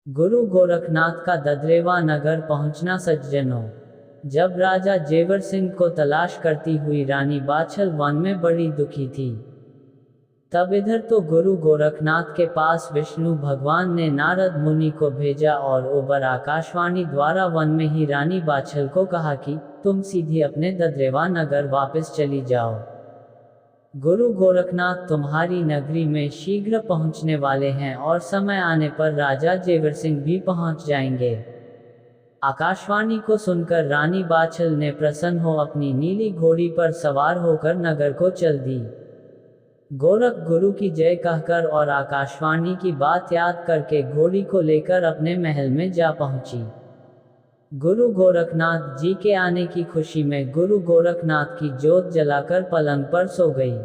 गुरु गोरखनाथ का ददरेवा नगर पहुंचना। सज्जनों, जब राजा जेवर सिंह को तलाश करती हुई रानी बाछल वन में बड़ी दुखी थी, तब इधर तो गुरु गोरखनाथ के पास विष्णु भगवान ने नारद मुनि को भेजा और ऊपर आकाशवाणी द्वारा वन में ही रानी बाछल को कहा कि तुम सीधी अपने ददरेवा नगर वापस चली जाओ। गुरु गोरखनाथ तुम्हारी नगरी में शीघ्र पहुंचने वाले हैं और समय आने पर राजा जेवर सिंह भी पहुंच जाएंगे। आकाशवाणी को सुनकर रानी बाछल ने प्रसन्न हो अपनी नीली घोड़ी पर सवार होकर नगर को चल दी। गोरख गुरु की जय कहकर और आकाशवाणी की बात याद करके घोड़ी को लेकर अपने महल में जा पहुंची। गुरु गोरखनाथ जी के आने की खुशी में गुरु गोरखनाथ की जोत जलाकर पलंग पर सो गई।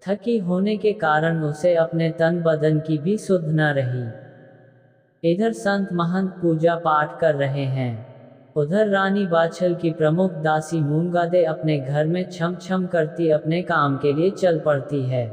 थकी होने के कारण उसे अपने तन बदन की भी सुध न रही। इधर संत महंत पूजा पाठ कर रहे हैं, उधर रानी बाछल की प्रमुख दासी मूंगादे अपने घर में छम छम करती अपने काम के लिए चल पड़ती है।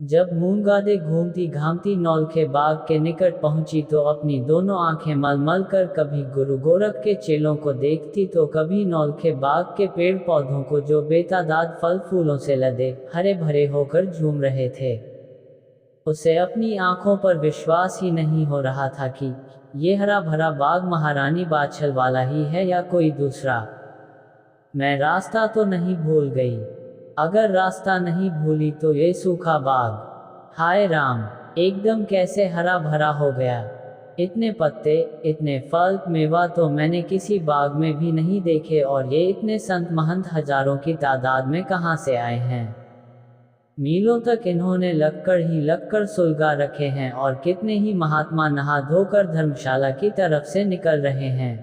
जब मूंगादे घूमती घामती नौलखे बाग के निकट पहुंची तो अपनी दोनों आंखें मलमल कर कभी गुरु गोरख के चेलों को देखती तो कभी नौलखे बाग के पेड़ पौधों को जो बेतादाद फल फूलों से लदे हरे भरे होकर झूम रहे थे। उसे अपनी आंखों पर विश्वास ही नहीं हो रहा था कि ये हरा भरा बाग महारानी बाछल वाला ही है या कोई दूसरा। मैं रास्ता तो नहीं भूल गई? अगर रास्ता नहीं भूली तो ये सूखा बाग, हाय राम, एकदम कैसे हरा भरा हो गया। इतने पत्ते, इतने फल मेवा तो मैंने किसी बाग में भी नहीं देखे और ये इतने संत महंत हजारों की तादाद में कहाँ से आए हैं। मीलों तक इन्होंने लक्कड़ ही लक्कड़ सुलगा रखे हैं और कितने ही महात्मा नहा धोकर धर्मशाला की तरफ से निकल रहे हैं।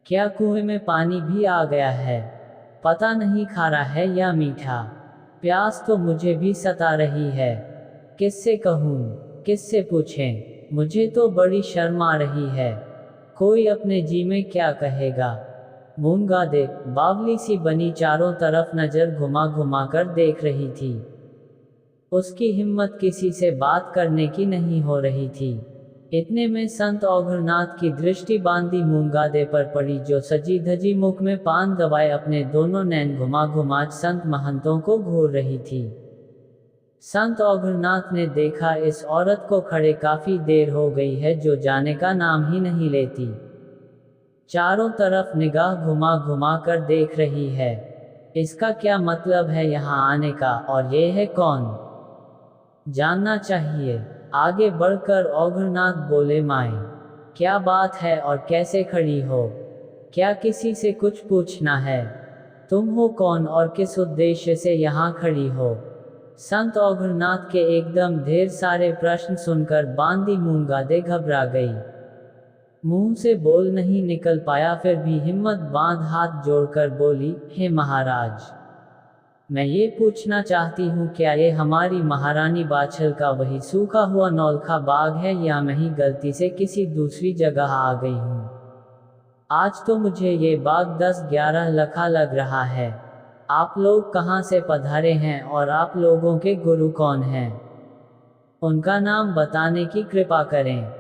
क्या कुएं में पानी भी आ गया है? पता नहीं खारा है या मीठा। प्यास तो मुझे भी सता रही है। किससे कहूँ, किससे पूछें? मुझे तो बड़ी शर्म आ रही है। कोई अपने जी में क्या कहेगा। मूंगादे बावली सी बनी चारों तरफ नजर घुमा घुमा कर देख रही थी। उसकी हिम्मत किसी से बात करने की नहीं हो रही थी। इतने में संत औघड़नाथ की दृष्टि बांधी मूंगादे पर पड़ी, जो सजी धजी मुख में पान दबाए अपने दोनों नैन घुमा घुमा संत महंतों को घूर रही थी। संत औघड़नाथ ने देखा इस औरत को खड़े काफी देर हो गई है, जो जाने का नाम ही नहीं लेती। चारों तरफ निगाह घुमा घुमा कर देख रही है। इसका क्या मतलब है यहाँ आने का, और ये है कौन? जानना चाहिए। आगे बढ़कर औघड़नाथ बोले, माए, क्या बात है और कैसे खड़ी हो? क्या किसी से कुछ पूछना है? तुम हो कौन और किस उद्देश्य से यहाँ खड़ी हो? संत औघड़नाथ के एकदम ढेर सारे प्रश्न सुनकर बांदी मूंगादे घबरा गई। मुंह से बोल नहीं निकल पाया, फिर भी हिम्मत बांध हाथ जोड़कर बोली, हे महाराज, मैं ये पूछना चाहती हूँ, क्या ये हमारी महारानी बाछल का वही सूखा हुआ नौलखा बाग है या मैं ही गलती से किसी दूसरी जगह आ गई हूँ? आज तो मुझे ये बाग 10-11 लखा लग रहा है। आप लोग कहाँ से पधारे हैं और आप लोगों के गुरु कौन हैं? उनका नाम बताने की कृपा करें।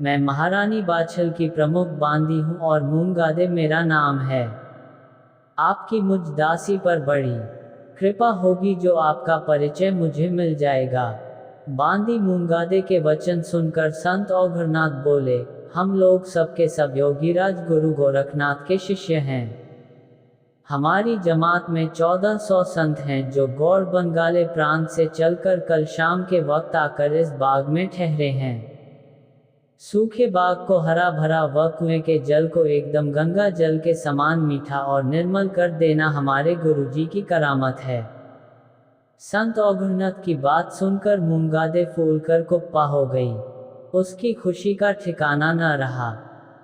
मैं महारानी बाछल की प्रमुख बांदी हूँ और मूंगादे मेरा नाम है। आपकी मुझ दासी पर बड़ी कृपा होगी जो आपका परिचय मुझे मिल जाएगा। बांदी मूंगादे के वचन सुनकर संत औघड़नाथ बोले, हम लोग सबके सब योगीराज गुरु गोरखनाथ के शिष्य हैं। हमारी जमात में 1400 संत हैं जो गौड़ बंगाले प्रांत से चलकर कल शाम के वक्त आकर इस बाग में ठहरे हैं। सूखे बाग को हरा भरा व कुएं के जल को एकदम गंगा जल के समान मीठा और निर्मल कर देना हमारे गुरुजी की करामत है। संत औघड़नाथ की बात सुनकर मूंगादे फूलकर कुप्पा हो गई। उसकी खुशी का ठिकाना न रहा।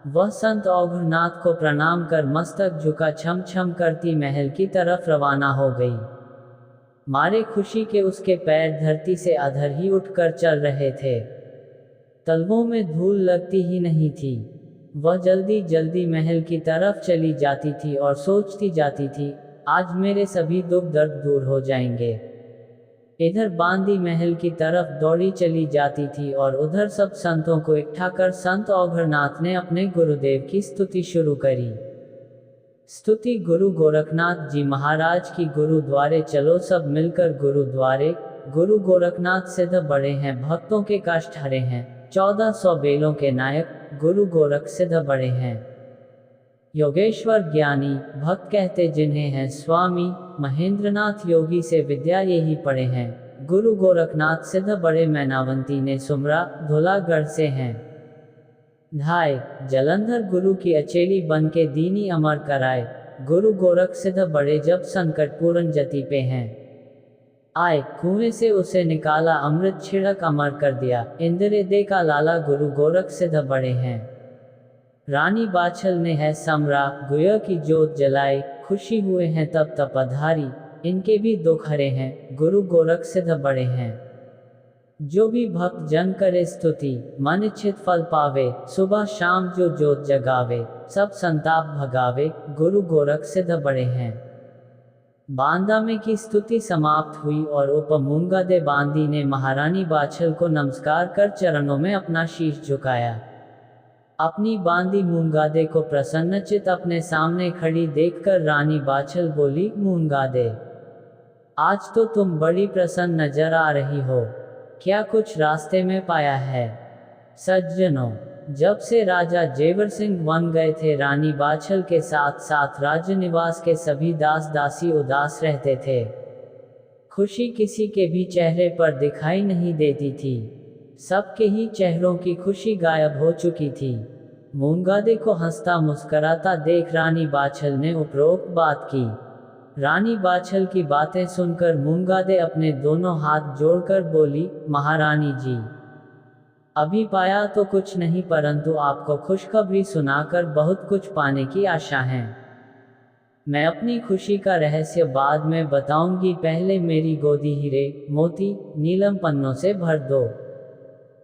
वह संत औघड़नाथ को प्रणाम कर मस्तक झुका छम छम करती महल की तरफ रवाना हो गई। मारे खुशी के उसके पैर धरती से अधर ही उठकर चल रहे थे। तलवों में धूल लगती ही नहीं थी। वह जल्दी जल्दी महल की तरफ चली जाती थी और सोचती जाती थी, आज मेरे सभी दुख दर्द दूर हो जाएंगे। इधर बांदी महल की तरफ दौड़ी चली जाती थी और उधर सब संतों को इकट्ठा कर संत औघड़नाथ ने अपने गुरुदेव की स्तुति शुरू करी। स्तुति गुरु गोरखनाथ जी महाराज की। गुरुद्वारे चलो सब मिलकर गुरुद्वारे। गुरु गोरखनाथ सिद्ध बड़े हैं, भक्तों के कष्ट हरे हैं, 1400 बेलों के नायक गुरु गोरख सिद्ध बड़े हैं। योगेश्वर ज्ञानी भक्त कहते जिन्हें हैं स्वामी, महेंद्रनाथ योगी से विद्या यही पढ़े हैं। गुरु गोरखनाथ सिद्ध बड़े मैनावंती ने सुमरा, धुलागढ़ से हैं। ढाई जलंधर गुरु की अचेली बन के दीनी अमर कराए। गुरु गोरख सिद्ध बड़े जब संकट पूर्ण जति पे हैं। आए कुएं से उसे निकाला, अमृत छिड़क अमर कर दिया। इंद्र दे का लाला गुरु गोरख सिद्ध बड़े हैं। रानी बाछल ने है समरा, गुया की जोत जलाए। खुशी हुए हैं तब तपधारी, इनके भी दुख हरे हैं। गुरु गोरख सिद्ध बड़े हैं। जो भी भक्त जन करे स्तुति, मन इच्छित फल पावे। सुबह शाम जो जोत जगावे, सब संताप भगावे। गुरु गोरख सिद्ध बड़े हैं। बांदा में की स्तुति समाप्त हुई और उपमूंगादे बांदी ने महारानी बाछल को नमस्कार कर चरणों में अपना शीश झुकाया। अपनी बांदी मूंगादे को प्रसन्नचित अपने सामने खड़ी देखकर रानी बाछल बोली, मूंगादे आज तो तुम बड़ी प्रसन्न नजर आ रही हो, क्या कुछ रास्ते में पाया है? सज्जनों, जब से राजा जेवर सिंह वन गए थे, रानी बाछल के साथ साथ राज्य निवास के सभी दास दासी उदास रहते थे। खुशी किसी के भी चेहरे पर दिखाई नहीं देती थी। सबके ही चेहरों की खुशी गायब हो चुकी थी। मूंगादे को हंसता मुस्कराता देख रानी बाछल ने उपरोक्त बात की। रानी बाछल की बातें सुनकर मूंगादे अपने दोनों हाथ जोड़कर बोली, महारानी जी, अभी पाया तो कुछ नहीं, परंतु आपको खुशखबरी सुनाकर बहुत कुछ पाने की आशा है। मैं अपनी खुशी का रहस्य बाद में बताऊंगी, पहले मेरी गोदी हीरे, मोती, नीलम पन्नों से भर दो।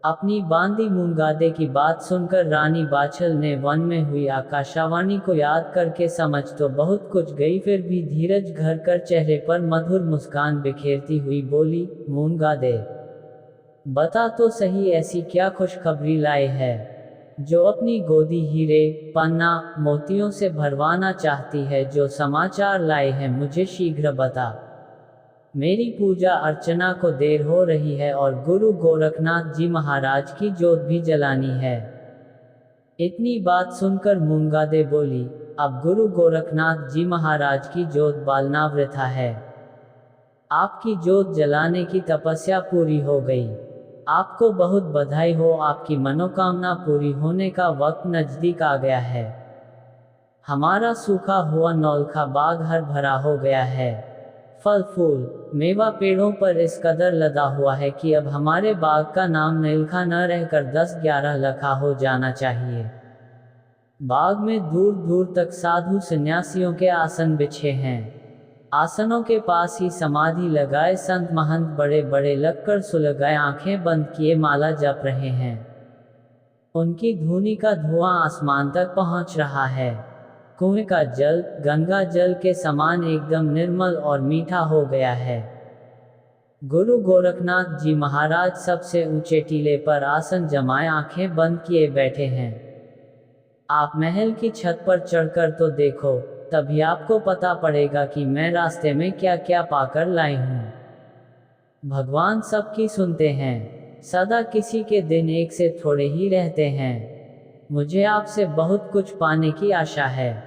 अपनी बांदी मूंगादे की बात सुनकर रानी बाछल ने वन में हुई आकाशवाणी को याद करके समझ तो बहुत कुछ गई, फिर भी धीरज घर कर चेहरे पर मधुर मुस्कान बिखेरती हुई बोली, मूंगादे बता तो सही ऐसी क्या खुशखबरी लाए है जो अपनी गोदी हीरे, पन्ना, मोतियों से भरवाना चाहती है। जो समाचार लाए हैं मुझे शीघ्र बता। मेरी पूजा अर्चना को देर हो रही है और गुरु गोरखनाथ जी महाराज की जोत भी जलानी है। इतनी बात सुनकर मूंगादे बोली, अब गुरु गोरखनाथ जी महाराज की जोत बालना वृथा है। आपकी जोत जलाने की तपस्या पूरी हो गई। आपको बहुत बधाई हो, आपकी मनोकामना पूरी होने का वक्त नजदीक आ गया है। हमारा सूखा हुआ नौलखा बाग हर भरा हो गया है। फल फूल मेवा पेड़ों पर इस कदर लदा हुआ है कि अब हमारे बाग का नाम नीलखा न रहकर 10-11 लखा हो जाना चाहिए। बाग में दूर दूर तक साधु सन्यासियों के आसन बिछे हैं। आसनों के पास ही समाधि लगाए संत महंत बड़े बड़े लगकर सुलगाए आंखें बंद किए माला जप रहे हैं। उनकी धूनी का धुआं आसमान तक पहुंच रहा है। कुएं का जल गंगा जल के समान एकदम निर्मल और मीठा हो गया है। गुरु गोरखनाथ जी महाराज सबसे ऊंचे टीले पर आसन जमाए आंखें बंद किए बैठे हैं। आप महल की छत पर चढ़कर तो देखो, तभी आपको पता पड़ेगा कि मैं रास्ते में क्या क्या पाकर लाई हूँ। भगवान सबकी सुनते हैं, सदा किसी के दिन एक से थोड़े ही रहते हैं। मुझे आपसे बहुत कुछ पाने की आशा है।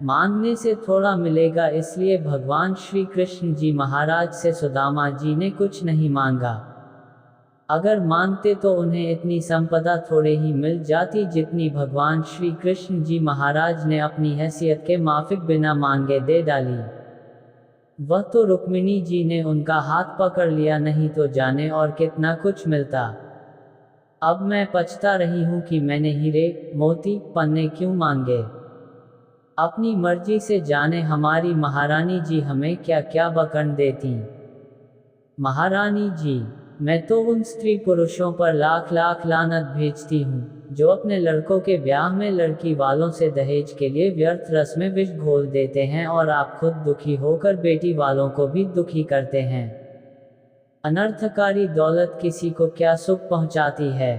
मांगने से थोड़ा मिलेगा, इसलिए भगवान श्री कृष्ण जी महाराज से सुदामा जी ने कुछ नहीं मांगा। अगर मांगते तो उन्हें इतनी संपदा थोड़े ही मिल जाती जितनी भगवान श्री कृष्ण जी महाराज ने अपनी हैसियत के माफिक बिना मांगे दे डाली। वह तो रुक्मिणी जी ने उनका हाथ पकड़ लिया, नहीं तो जाने और कितना कुछ मिलता। अब मैं पछता रही हूँ कि मैंने हीरे, मोती, पन्ने क्यों मांगे। अपनी मर्जी से जाने हमारी महारानी जी हमें क्या क्या बकन देती। महारानी जी, मैं तो उन स्त्री पुरुषों पर लाख लाख लानत भेजती हूँ जो अपने लड़कों के ब्याह में लड़की वालों से दहेज के लिए व्यर्थ रस में विष घोल देते हैं और आप खुद दुखी होकर बेटी वालों को भी दुखी करते हैं। अनर्थकारी दौलत किसी को क्या सुख पहुंचाती है।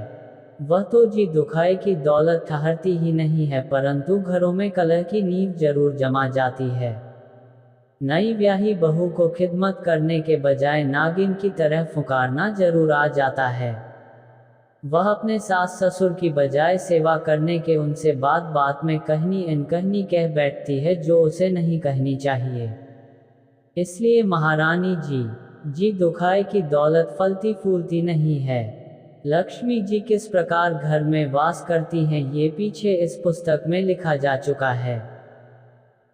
वह तो जी दुखाए की दौलत ठहरती ही नहीं है, परंतु घरों में कलह की नींव जरूर जमा जाती है। नई ब्याही बहू को खिदमत करने के बजाय नागिन की तरह फुकारना जरूर आ जाता है। वह अपने सास ससुर की बजाय सेवा करने के उनसे बात बात में कहनी अनकहनी कह बैठती है जो उसे नहीं कहनी चाहिए। इसलिए महारानी जी दुखाए की दौलत फलती फूलती नहीं है। लक्ष्मी जी किस प्रकार घर में वास करती हैं ये पीछे इस पुस्तक में लिखा जा चुका है।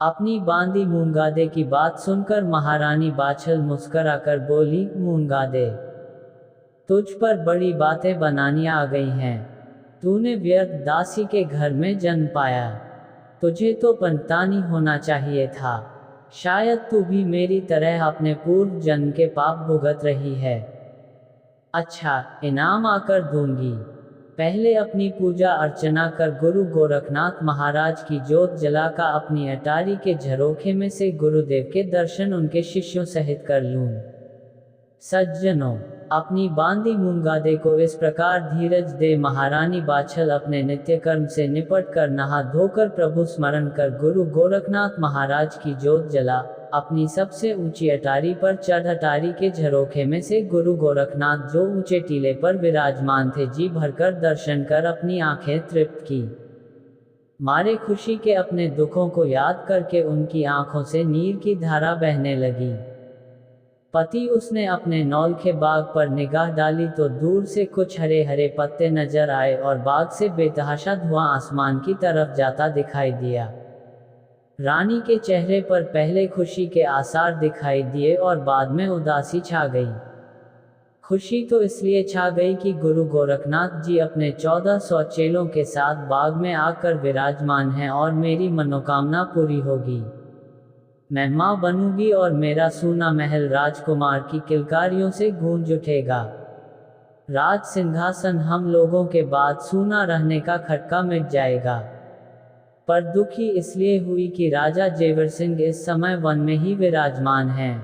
अपनी बांदी मूंगादे की बात सुनकर महारानी बाछल मुस्कुराकर बोली, मूंगादे, तुझ पर बड़ी बातें बनानी आ गई हैं। तूने व्यर्थ दासी के घर में जन्म पाया। तुझे तो पंतानी होना चाहिए था। शायद तू भी मेरी तरह अपने पूर्व जन्म के पाप भुगत रही है। अच्छा, इनाम आकर दूंगी। पहले अपनी पूजा अर्चना कर गुरु गोरखनाथ महाराज की जोत जलाकर अपनी अटारी के झरोखे में से गुरुदेव के दर्शन उनके शिष्यों सहित कर लूं। सज्जनों, अपनी बांदी मूंगादे को इस प्रकार धीरज दे महारानी बाछल अपने नित्य कर्म से निपट कर नहा धोकर प्रभु स्मरण कर गुरु गोरखनाथ महाराज की जोत जला अपनी सबसे ऊंची अटारी पर चढ़ अटारी के झरोखे में से गुरु गोरखनाथ जो ऊंचे टीले पर विराजमान थे जी भरकर दर्शन कर अपनी आंखें तृप्त की। मारे खुशी के अपने दुखों को याद करके उनकी आंखों से नीर की धारा बहने लगी। पति उसने अपने नौलखे बाग पर निगाह डाली तो दूर से कुछ हरे हरे पत्ते नजर आए और बाग से बेतहाशा धुआं आसमान की तरफ जाता दिखाई दिया। रानी के चेहरे पर पहले खुशी के आसार दिखाई दिए और बाद में उदासी छा गई। खुशी तो इसलिए छा गई कि गुरु गोरखनाथ जी अपने 1400 चेलों के साथ बाग में आकर विराजमान हैं और मेरी मनोकामना पूरी होगी। मैं मां बनूंगी और मेरा सूना महल राजकुमार की किलकारियों से गूंज उठेगा। राज सिंहासन हम लोगों के बाद सूना रहने का खटका मिट जाएगा। पर दुखी इसलिए हुई कि राजा जेवर सिंह इस समय वन में ही विराजमान हैं।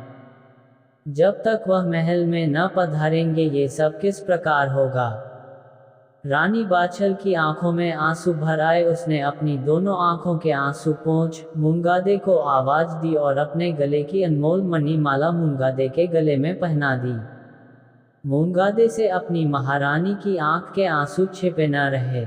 जब तक वह महल में न पधारेंगे ये सब किस प्रकार होगा। रानी बाछल की आंखों में आंसू भर आए। उसने अपनी दोनों आंखों के आंसू पोंछ मूंगादे को आवाज दी और अपने गले की अनमोल मणिमाला मूंगादे के गले में पहना दी। मूंगादे से अपनी महारानी की आंख के आंसू छिपे न रहे।